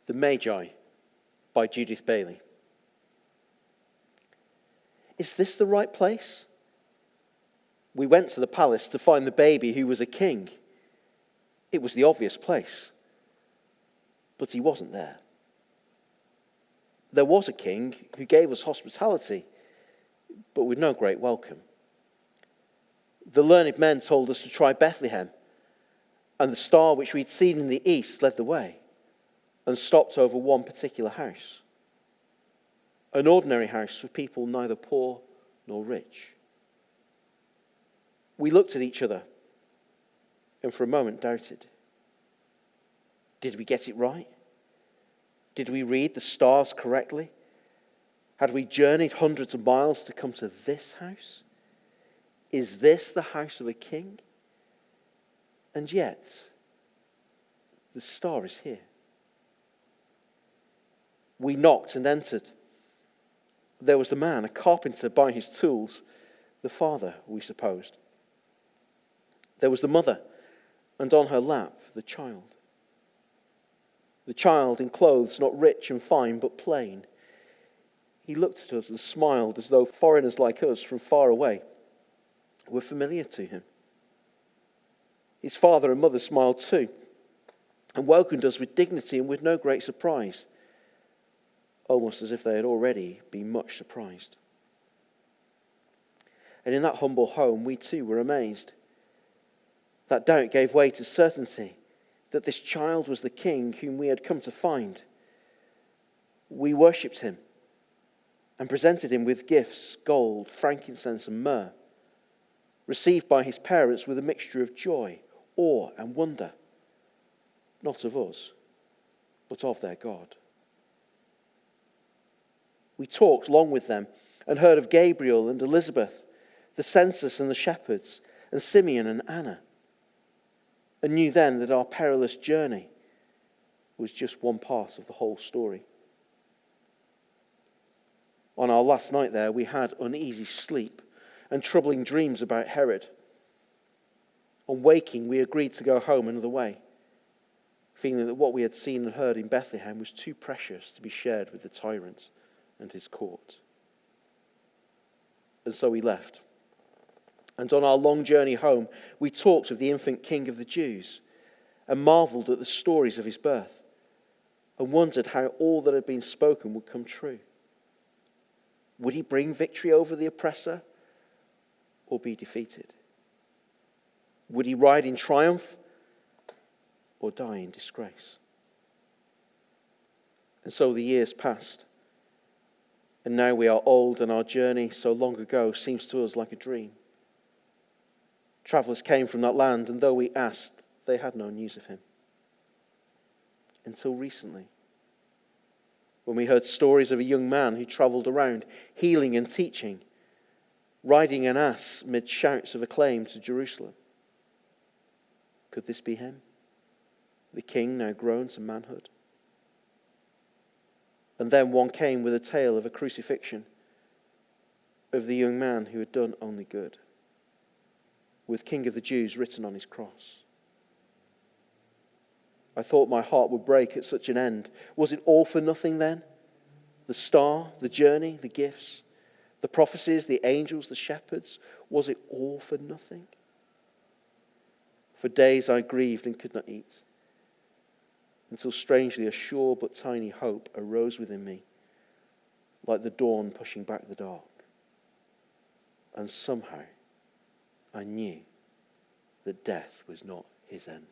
The Magi by Judith Bailey. Is this the right place? We went to the palace to find the baby who was a king. It was the obvious place. But he wasn't there. There was a king who gave us hospitality, but with no great welcome. The learned men told us to try Bethlehem, and the star which we'd seen in the east led the way and stopped over one particular house. An ordinary house for people neither poor nor rich. We looked at each other and for a moment doubted. Did we get it right? Did we read the stars correctly? Had we journeyed hundreds of miles to come to this house? Is this the house of a king? And yet, the star is here. We knocked and entered. There was the man, a carpenter by his tools, the father, we supposed. There was the mother, and on her lap, the child. The child in clothes not rich and fine, but plain. He looked at us and smiled as though foreigners like us from far away were familiar to him. His father and mother smiled too, and welcomed us with dignity and with no great surprise, almost as if they had already been much surprised. And in that humble home, we too were amazed. That doubt gave way to certainty that this child was the king whom we had come to find. We worshipped him and presented him with gifts, gold, frankincense and myrrh, received by his parents with a mixture of joy, awe and wonder, not of us, but of their God. We talked long with them and heard of Gabriel and Elizabeth, the census and the shepherds, and Simeon and Anna, and knew then that our perilous journey was just one part of the whole story. On our last night there, we had uneasy sleep and troubling dreams about Herod. On waking, we agreed to go home another way, feeling that what we had seen and heard in Bethlehem was too precious to be shared with the tyrant and his court. And so we left. And on our long journey home, we talked of the infant King of the Jews and marveled at the stories of his birth and wondered how all that had been spoken would come true. Would he bring victory over the oppressor or be defeated? Would he ride in triumph or die in disgrace? And so the years passed. And now we are old, and our journey so long ago seems to us like a dream. Travellers came from that land, and though we asked, they had no news of him. Until recently, when we heard stories of a young man who travelled around, healing and teaching, riding an ass mid shouts of acclaim to Jerusalem. Could this be him, the king now grown to manhood? And then one came with a tale of a crucifixion, of the young man who had done only good, with King of the Jews written on his cross. I thought my heart would break at such an end. Was it all for nothing then? The star, the journey, the gifts, the prophecies, the angels, the shepherds, was it all for nothing? For days I grieved and could not eat, until strangely a sure but tiny hope arose within me, like the dawn pushing back the dark. And somehow I knew that death was not his end.